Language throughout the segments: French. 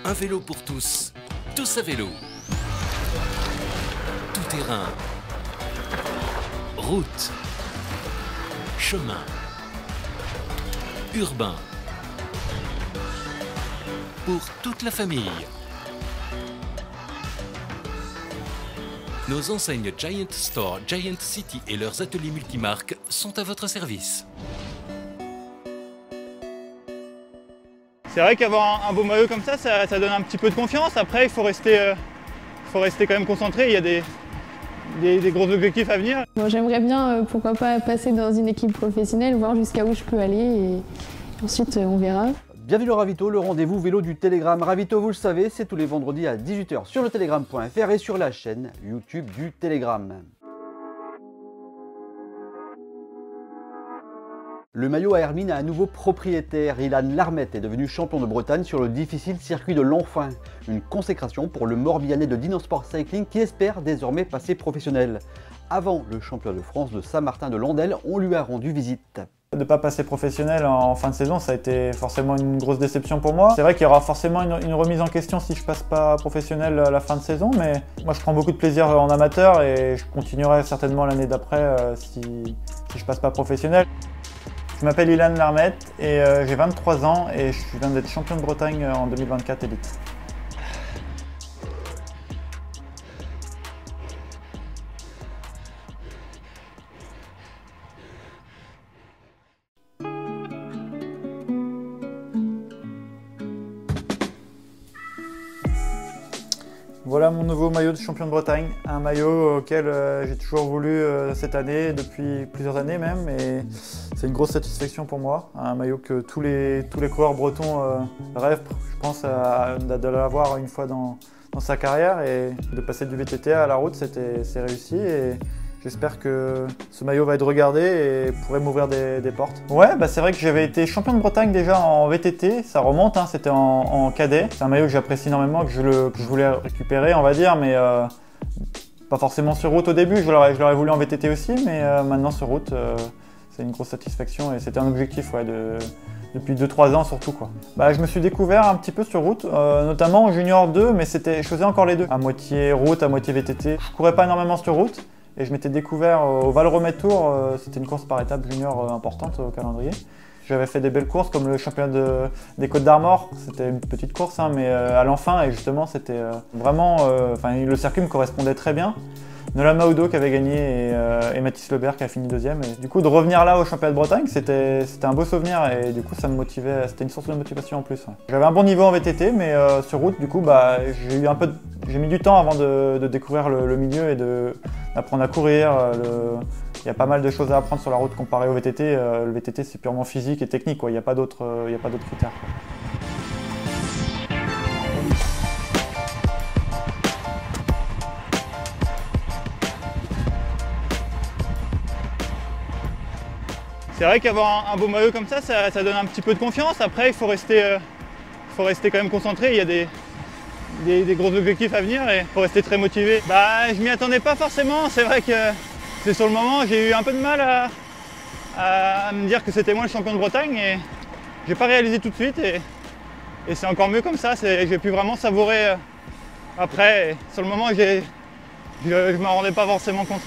Un vélo pour tous, tous à vélo. Tout terrain, route, chemin, urbain. Pour toute la famille. Nos enseignes Giant Store, Giant City et leurs ateliers multimarques sont à votre service. C'est vrai qu'avoir un beau maillot comme ça donne un petit peu de confiance. Après, il faut rester quand même concentré. Il y a des gros objectifs à venir. Bon, j'aimerais bien, pourquoi pas, passer dans une équipe professionnelle, voir jusqu'à où je peux aller et ensuite on verra. Bienvenue au Ravito, le rendez-vous vélo du Télégramme. Ravito, vous le savez, c'est tous les vendredis à 18 h sur le telegram.fr et sur la chaîne YouTube du Télégramme. Le maillot à Hermine a un nouveau propriétaire. Ilan Larmette est devenu champion de Bretagne sur le difficile circuit de l'Enfin. Une consécration pour le Morbihanais de Dinosport Cycling qui espère désormais passer professionnel. Avant le championnat de France de Saint-Martin-de-Landelle, on lui a rendu visite. De ne pas passer professionnel en fin de saison, ça a été forcément une grosse déception pour moi. C'est vrai qu'il y aura forcément une remise en question si je passe pas professionnel à la fin de saison, mais moi je prends beaucoup de plaisir en amateur et je continuerai certainement l'année d'après si je passe pas professionnel. Je m'appelle Ilan Larmette et j'ai 23 ans et je viens d'être champion de Bretagne en 2024 élite. Voilà mon nouveau maillot de champion de Bretagne, un maillot auquel j'ai toujours voulu cette année, depuis plusieurs années même, et c'est une grosse satisfaction pour moi. Un maillot que tous les coureurs bretons rêvent, je pense, de l'avoir une fois dans sa carrière, et de passer du VTT à la route, c'est réussi. Et j'espère que ce maillot va être regardé et pourrait m'ouvrir des portes. Ouais, bah c'est vrai que j'avais été champion de Bretagne déjà en VTT, ça remonte, hein, c'était en cadet. C'est un maillot que j'apprécie énormément, que je voulais récupérer, on va dire, mais pas forcément sur route au début. Je l'aurais voulu en VTT aussi, mais maintenant sur route, c'est une grosse satisfaction et c'était un objectif depuis 2-3 ans surtout, quoi. Bah, je me suis découvert un petit peu sur route, notamment en junior 2, mais je faisais encore les deux. À moitié route, à moitié VTT. Je courais pas énormément sur route. Et je m'étais découvert au Val-Romet Tour, c'était une course par étapes junior importante au calendrier. J'avais fait des belles courses comme le championnat des Côtes d'Armor, c'était une petite course, hein, mais à l'Enfin, et justement c'était vraiment, le circuit me correspondait très bien. Nolan Maudo qui avait gagné et Mathis Lebert qui a fini deuxième. Et du coup de revenir là au championnat de Bretagne, c'était un beau souvenir et du coup ça me motivait, c'était une source de motivation en plus. Ouais. J'avais un bon niveau en VTT, mais sur route du coup bah, j'ai mis du temps avant de découvrir le milieu et d'apprendre à courir. Il y a pas mal de choses à apprendre sur la route comparé au VTT. Le VTT c'est purement physique et technique, quoi. Il n'y a pas d'autres critères, quoi. C'est vrai qu'avoir un beau maillot comme ça donne un petit peu de confiance. Après, il faut rester quand même concentré. Il y a des gros objectifs à venir et il faut rester très motivé. Bah, je m'y attendais pas forcément. C'est vrai que c'est sur le moment, j'ai eu un peu de mal à me dire que c'était moi le champion de Bretagne et j'ai pas réalisé tout de suite. Et c'est encore mieux comme ça. J'ai pu vraiment savourer après. Et sur le moment, je m'en rendais pas forcément compte.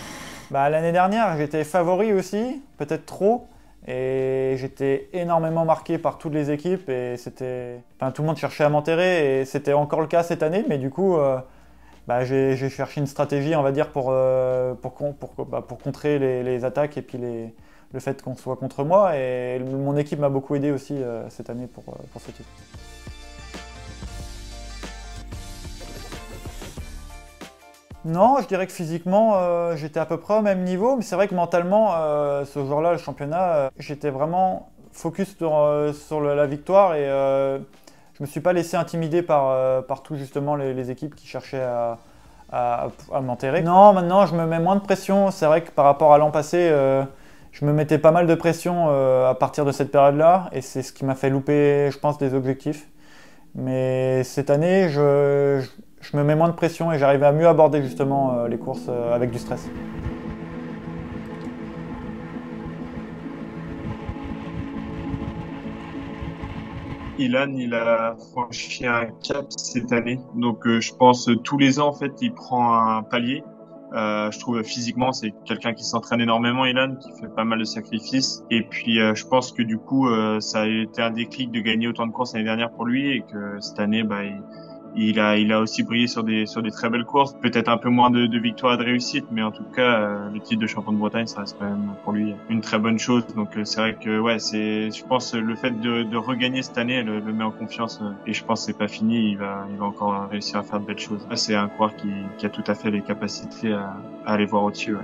Bah, l'année dernière, j'étais favori aussi, peut-être trop. Et j'étais énormément marqué par toutes les équipes et tout le monde cherchait à m'enterrer et c'était encore le cas cette année, mais du coup bah, j'ai cherché une stratégie, on va dire, pour contrer les attaques et puis le fait qu'on soit contre moi, et mon équipe m'a beaucoup aidé aussi cette année pour ce titre. Non, je dirais que physiquement, j'étais à peu près au même niveau, mais c'est vrai que mentalement, ce jour-là, le championnat, j'étais vraiment focus sur la victoire et je me suis pas laissé intimider par tout justement les équipes qui cherchaient à m'enterrer. Non, maintenant, je me mets moins de pression. C'est vrai que par rapport à l'an passé, je me mettais pas mal de pression à partir de cette période-là et c'est ce qui m'a fait louper, je pense, des objectifs. Mais cette année, je me mets moins de pression et j'arrive à mieux aborder justement les courses avec du stress. Ilan, il a franchi un cap cette année. Donc, je pense tous les ans, en fait, il prend un palier. Je trouve physiquement, c'est quelqu'un qui s'entraîne énormément, Ilan, qui fait pas mal de sacrifices. Et puis, je pense que du coup, ça a été un déclic de gagner autant de courses l'année dernière pour lui et que cette année, il a aussi brillé sur des très belles courses. Peut-être un peu moins de victoires et de réussites, mais en tout cas, le titre de champion de Bretagne, ça reste quand même pour lui une très bonne chose. Donc, c'est vrai que, ouais, je pense, le fait de regagner cette année, le met en confiance. Et je pense que c'est pas fini. Il va encore réussir à faire de belles choses. C'est un coureur qui a tout à fait les capacités à aller voir au-dessus, ouais.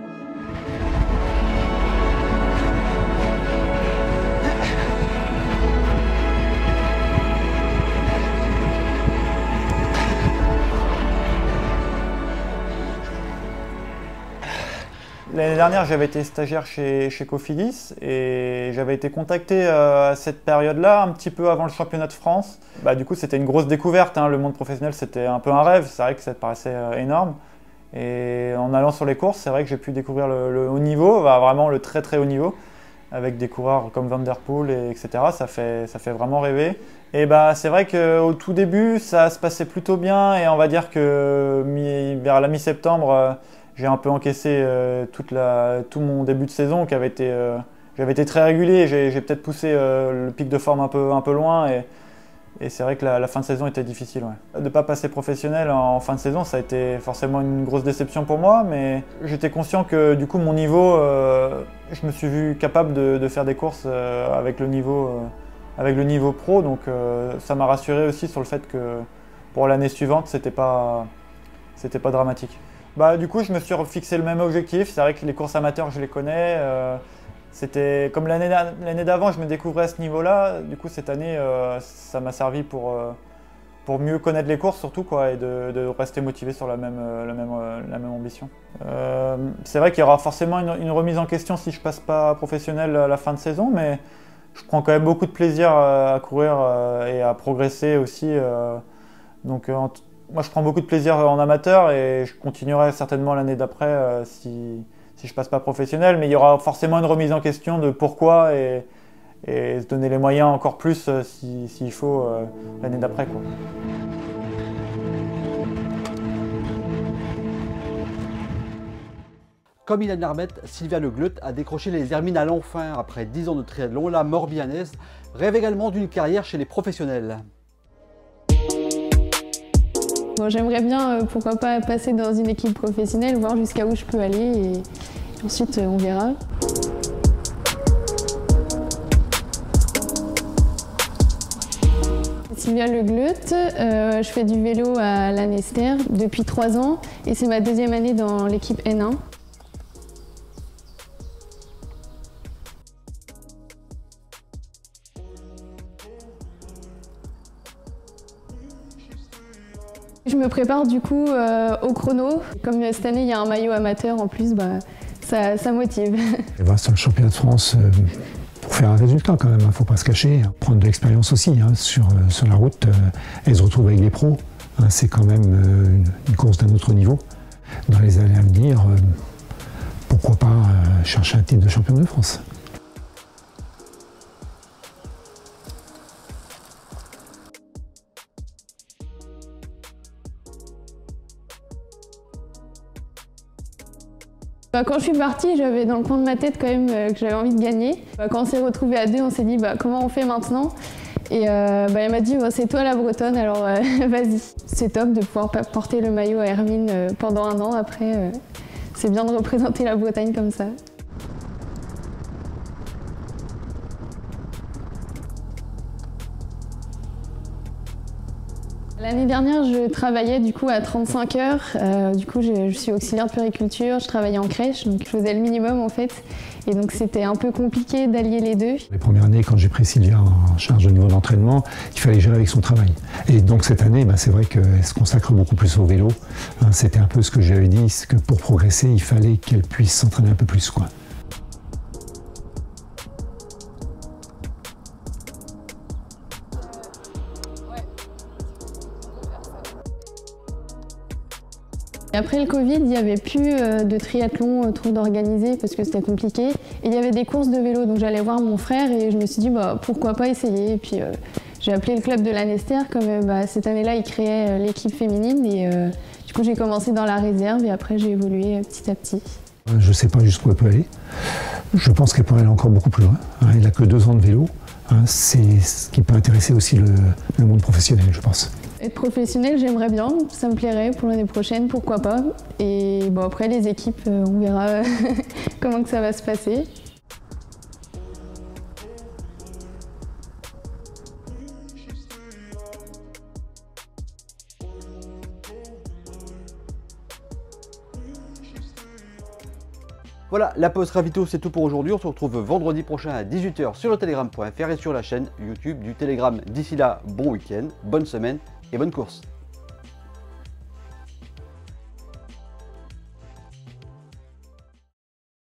L'année dernière, j'avais été stagiaire chez Cofidis et j'avais été contacté à cette période-là, un petit peu avant le championnat de France. Du coup, c'était une grosse découverte, hein. Le monde professionnel, c'était un peu un rêve. C'est vrai que ça paraissait énorme. Et en allant sur les courses, c'est vrai que j'ai pu découvrir le haut niveau, vraiment le très très haut niveau, avec des coureurs comme Van Der Poel, etc. Ça fait vraiment rêver. Et c'est vrai qu'au tout début, ça se passait plutôt bien et on va dire que vers la mi-septembre, j'ai un peu encaissé tout mon début de saison j'avais été très régulier. J'ai peut-être poussé le pic de forme un peu loin et c'est vrai que la fin de saison était difficile. Ouais. De ne pas passer professionnel en fin de saison, ça a été forcément une grosse déception pour moi, mais j'étais conscient que du coup mon niveau, je me suis vu capable de faire des courses avec le niveau pro, donc ça m'a rassuré aussi sur le fait que pour l'année suivante, c'était pas dramatique. Du coup, je me suis fixé le même objectif. C'est vrai que les courses amateurs, je les connais. C'était comme l'année d'avant, je me découvrais à ce niveau-là. Du coup, cette année, ça m'a servi pour mieux connaître les courses surtout, quoi, et de rester motivé sur la même ambition. C'est vrai qu'il y aura forcément une remise en question si je passe pas professionnel à la fin de saison, mais je prends quand même beaucoup de plaisir à courir et à progresser aussi. Moi, je prends beaucoup de plaisir en amateur et je continuerai certainement l'année d'après si je passe pas professionnel. Mais il y aura forcément une remise en question de pourquoi et se donner les moyens encore plus s'il faut l'année d'après, quoi. Comme Ilan Larmet, Sylvia Le Gleut a décroché les Hermines à l'enfin. Après 10 ans de triathlon, la Morbihanaise rêve également d'une carrière chez les professionnels. Bon, j'aimerais bien, pourquoi pas, passer dans une équipe professionnelle, voir jusqu'à où je peux aller et ensuite on verra. Sylvia Le Gleut, je fais du vélo à Lanester depuis 3 ans et c'est ma 2e année dans l'équipe N1. Je me prépare du coup au chrono. Comme cette année il y a un maillot amateur en plus, ça motive. Elle va sur le championnat de France pour faire un résultat quand même, il ne faut pas se cacher. Prendre de l'expérience aussi sur la route. Elle se retrouve avec les pros. C'est quand même une course d'un autre niveau. Dans les années à venir, pourquoi pas chercher un titre de champion de France. Quand je suis partie, j'avais dans le coin de ma tête quand même que j'avais envie de gagner. Quand on s'est retrouvés à 2, on s'est dit comment on fait maintenant. Et elle m'a dit c'est toi la Bretonne, alors vas-y. C'est top de pouvoir porter le maillot à Hermine pendant 1 an. Après, c'est bien de représenter la Bretagne comme ça. L'année dernière, je travaillais du coup à 35 heures. Du coup, je suis auxiliaire de puériculture, je travaillais en crèche, donc je faisais le minimum en fait. Et donc c'était un peu compliqué d'allier les deux. Les premières années, quand j'ai pris Sylvia en charge au niveau d'entraînement, il fallait gérer avec son travail. Et donc cette année, c'est vrai qu'elle se consacre beaucoup plus au vélo. C'était un peu ce que j'avais dit, c'est que pour progresser, il fallait qu'elle puisse s'entraîner un peu plus, quoi. Après le Covid, il n'y avait plus de triathlon trop d'organiser parce que c'était compliqué. Et il y avait des courses de vélo, donc j'allais voir mon frère et je me suis dit pourquoi pas essayer. Et puis J'ai appelé le club de l'Annester, comme cette année-là, ils créaient l'équipe féminine. Et du coup, j'ai commencé dans la réserve et après, j'ai évolué petit à petit. Je ne sais pas jusqu'où elle peut aller. Je pense qu'elle peut aller encore beaucoup plus loin. Elle n'a que 2 ans de vélo. C'est ce qui peut intéresser aussi le monde professionnel, je pense. Être professionnel, j'aimerais bien, ça me plairait pour l'année prochaine, pourquoi pas. Et bon, après les équipes, on verra comment que ça va se passer. Voilà, la pause ravito, c'est tout pour aujourd'hui. On se retrouve vendredi prochain à 18 h sur le telegram.fr et sur la chaîne YouTube du Telegram. D'ici là, bon week-end, bonne semaine et bonne course.